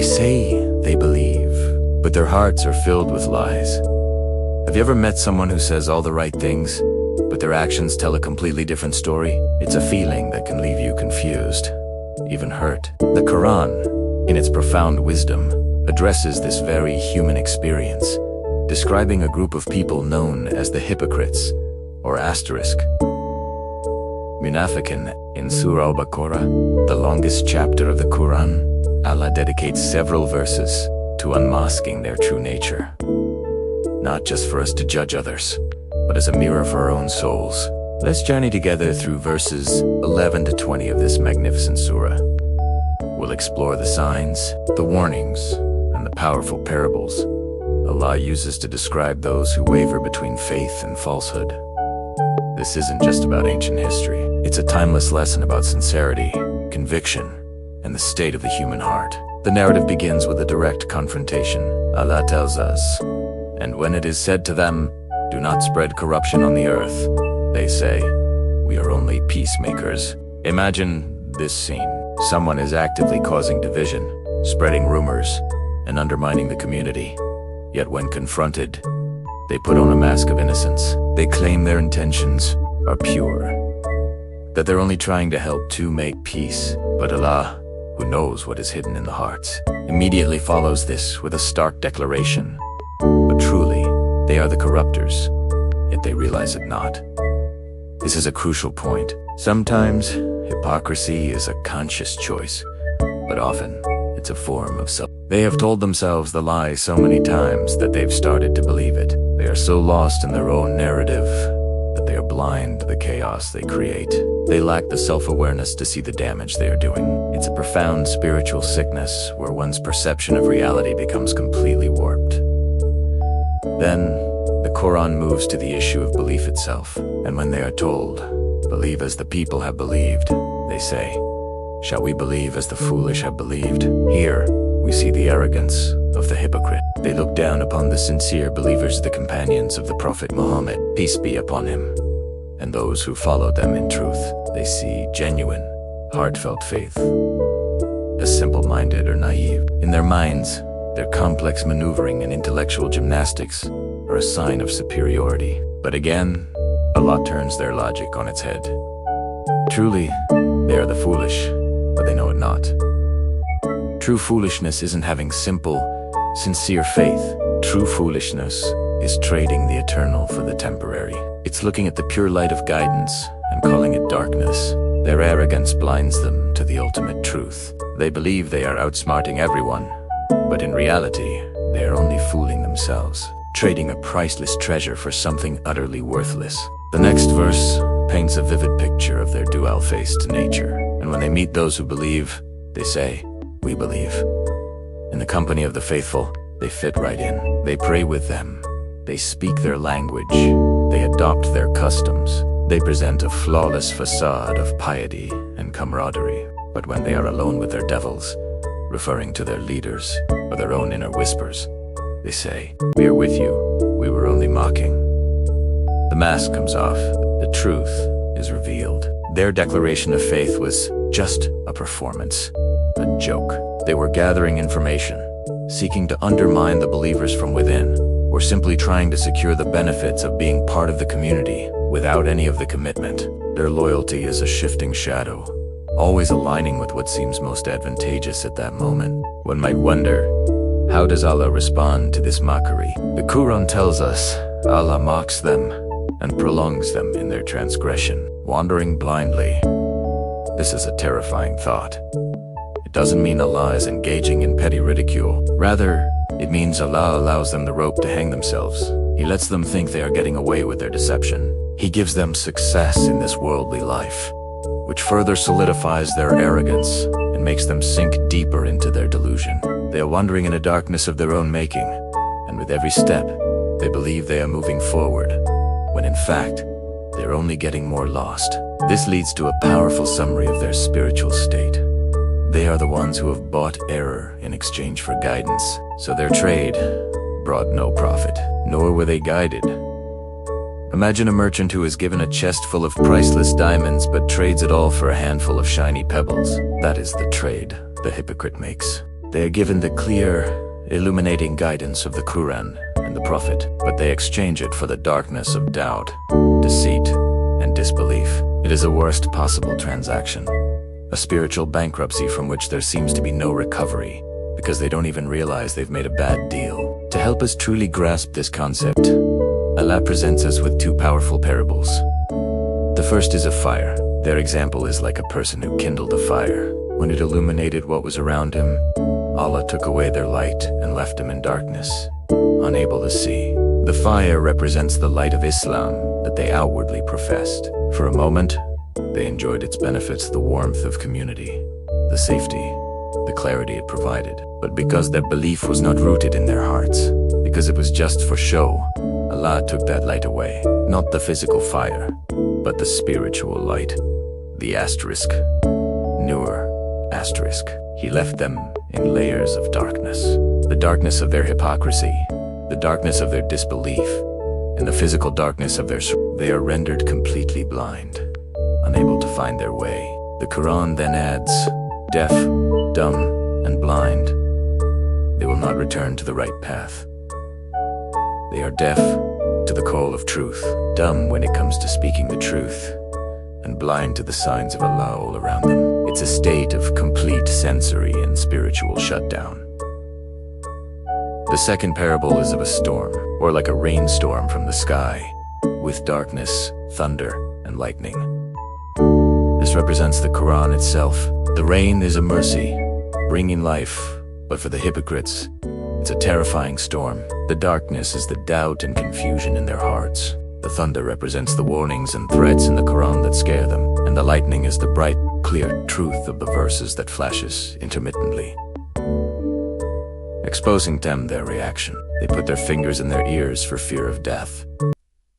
They say they believe, but their hearts are filled with lies. Have you ever met someone who says all the right things, but their actions tell a completely different story? It's a feeling that can leave you confused, even hurt. The Qur'an, in its profound wisdom, addresses this very human experience, describing a group of people known as the hypocrites, or asterisk. Munafiqun. In Surah Al-Baqarah, the longest chapter of the Qur'an, Allah dedicates several verses to unmasking their true nature. Not just for us to judge others, but as a mirror for our own souls. Let's journey together through verses 11 to 20 of this magnificent surah. We'll explore the signs, the warnings, and the powerful parables Allah uses to describe those who waver between faith and falsehood. This isn't just about ancient history. It's a timeless lesson about sincerity, conviction, and the state of the human heart. The narrative begins with a direct confrontation. Allah tells us, "And when it is said to them, 'Do not spread corruption on the earth,' they say, 'We are only peacemakers.'" Imagine this scene. Someone is actively causing division, spreading rumors, and undermining the community. Yet when confronted, they put on a mask of innocence. They claim their intentions are pure, that they're only trying to help to make peace. But Allah, who knows what is hidden in the hearts, immediately follows this with a stark declaration. But truly, they are the corruptors, yet they realize it not. This is a crucial point. Sometimes, hypocrisy is a conscious choice, but often, it's a form of self. They have told themselves the lie so many times that they've started to believe it. They are so lost in their own narrative that they are blind to the chaos they create. They lack the self-awareness to see the damage they are doing. It's a profound spiritual sickness where one's perception of reality becomes completely warped. Then, the Quran moves to the issue of belief itself. And when they are told, "Believe as the people have believed," they say, "Shall we believe as the foolish have believed?" Here, we see the arrogance of the hypocrite. They look down upon the sincere believers, the companions of the Prophet Muhammad, peace be upon him, and those who followed them in truth. They see genuine, heartfelt faith as simple-minded or naive. In their minds, their complex maneuvering and intellectual gymnastics are a sign of superiority. But again, Allah turns their logic on its head. Truly, they are the foolish, but they know it not. True foolishness isn't having simple, sincere faith. True foolishness is trading the eternal for the temporary. It's looking at the pure light of guidance and calling it darkness. Their arrogance blinds them to the ultimate truth. They believe they are outsmarting everyone, but in reality, they are only fooling themselves, trading a priceless treasure for something utterly worthless. The next verse paints a vivid picture of their dual-faced nature. And when they meet those who believe, they say, "We believe." In the company of the faithful, they fit right in. They pray with them. They speak their language. They adopt their customs. They present a flawless facade of piety and camaraderie. But when they are alone with their devils, referring to their leaders or their own inner whispers, they say, "We are with you. We were only mocking." The mask comes off. The truth is revealed. Their declaration of faith was just a performance, a joke. They were gathering information, seeking to undermine the believers from within, or simply trying to secure the benefits of being part of the community without any of the commitment. Their loyalty is a shifting shadow, always aligning with what seems most advantageous at that moment. One might wonder, how does Allah respond to this mockery? The Quran tells us Allah mocks them and prolongs them in their transgression, wandering blindly. This is a terrifying thought. It doesn't mean Allah is engaging in petty ridicule. Rather, it means Allah allows them the rope to hang themselves. He lets them think they are getting away with their deception. He gives them success in this worldly life, which further solidifies their arrogance and makes them sink deeper into their delusion. They are wandering in a darkness of their own making, and with every step, they believe they are moving forward, when in fact, they are only getting more lost. This leads to a powerful summary of their spiritual state. They are the ones who have bought error in exchange for guidance, so their trade brought no profit, nor were they guided. Imagine a merchant who is given a chest full of priceless diamonds but trades it all for a handful of shiny pebbles. That is the trade the hypocrite makes. They are given the clear, illuminating guidance of the Qur'an and the Prophet, but they exchange it for the darkness of doubt, deceit, and disbelief. It is a worst possible transaction, a spiritual bankruptcy from which there seems to be no recovery, because they don't even realize they've made a bad deal. To help us truly grasp this concept, Allah presents us with two powerful parables. The first is of fire. Their example is like a person who kindled a fire. When it illuminated what was around him, Allah took away their light and left them in darkness, unable to see. The fire represents the light of Islam that they outwardly professed. For a moment, they enjoyed its benefits, the warmth of community, the safety, the clarity it provided. But because their belief was not rooted in their hearts, because it was just for show, Allah took that light away. Not the physical fire, but the spiritual light. The asterisk, Nur, asterisk. He left them in layers of darkness. The darkness of their hypocrisy, the darkness of their disbelief, and the physical darkness of their soul. They are rendered completely blind, unable to find their way. The Quran then adds, deaf, dumb, and blind. They will not return to the right path. They are deaf to the call of truth, dumb when it comes to speaking the truth, and blind to the signs of Allah all around them. It's a state of complete sensory and spiritual shutdown. The second parable is of a storm, or like a rainstorm from the sky, with darkness, thunder, and lightning. This represents the Quran itself. The rain is a mercy, bringing life, but for the hypocrites, it's a terrifying storm. The darkness is the doubt and confusion in their hearts. The thunder represents the warnings and threats in the Quran that scare them, and the lightning is the bright, clear truth of the verses that flashes intermittently, exposing them their reaction. They put their fingers in their ears for fear of death.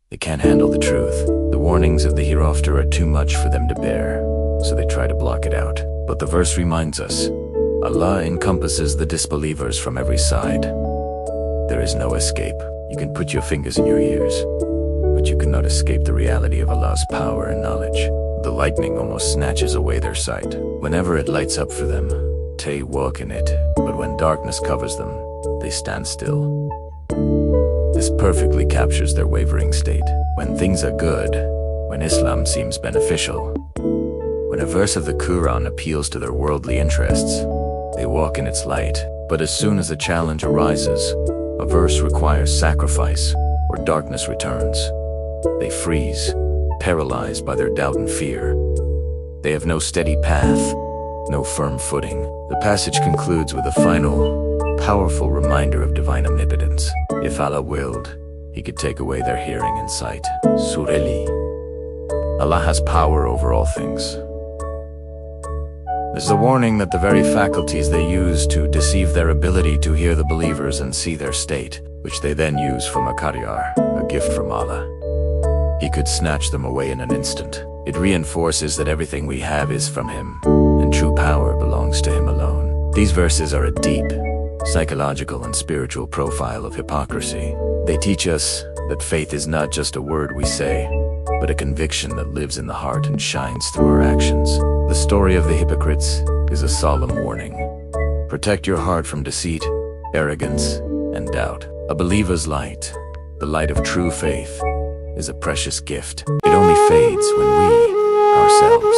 They can't handle the truth. The warnings of the hereafter are too much for them to bear, so they try to block it out. But the verse reminds us, Allah encompasses the disbelievers from every side. There is no escape. You can put your fingers in your ears, but you cannot escape the reality of Allah's power and knowledge. The lightning almost snatches away their sight. Whenever it lights up for them, they walk in it, but when darkness covers them, they stand still. This perfectly captures their wavering state. When things are good, when Islam seems beneficial, when a verse of the Quran appeals to their worldly interests, they walk in its light. But as soon as a challenge arises, a verse requires sacrifice, or darkness returns, they freeze, paralyzed by their doubt and fear. They have no steady path, no firm footing. The passage concludes with a final, powerful reminder of divine omnipotence. If Allah willed, He could take away their hearing and sight. Surah Al-Baqarah. Allah has power over all things. This is a warning that the very faculties they use to deceive their ability to hear the believers and see their state, which they then use for Makariar, a gift from Allah. He could snatch them away in an instant. It reinforces that everything we have is from Him, and true power belongs to Him alone. These verses are a deep, psychological and spiritual profile of hypocrisy. They teach us that faith is not just a word we say, but a conviction that lives in the heart and shines through our actions. The story of the hypocrites is a solemn warning. Protect your heart from deceit, arrogance, and doubt. A believer's light, the light of true faith, is a precious gift. It only fades when we, ourselves,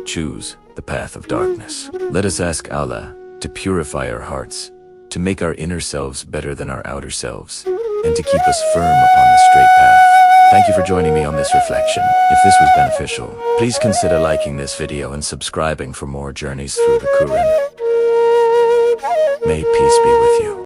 choose the path of darkness. Let us ask Allah to purify our hearts, to make our inner selves better than our outer selves, and to keep us firm upon the straight path. Thank you for joining me on this reflection. If this was beneficial, please consider liking this video and subscribing for more journeys through the Quran. May peace be with you.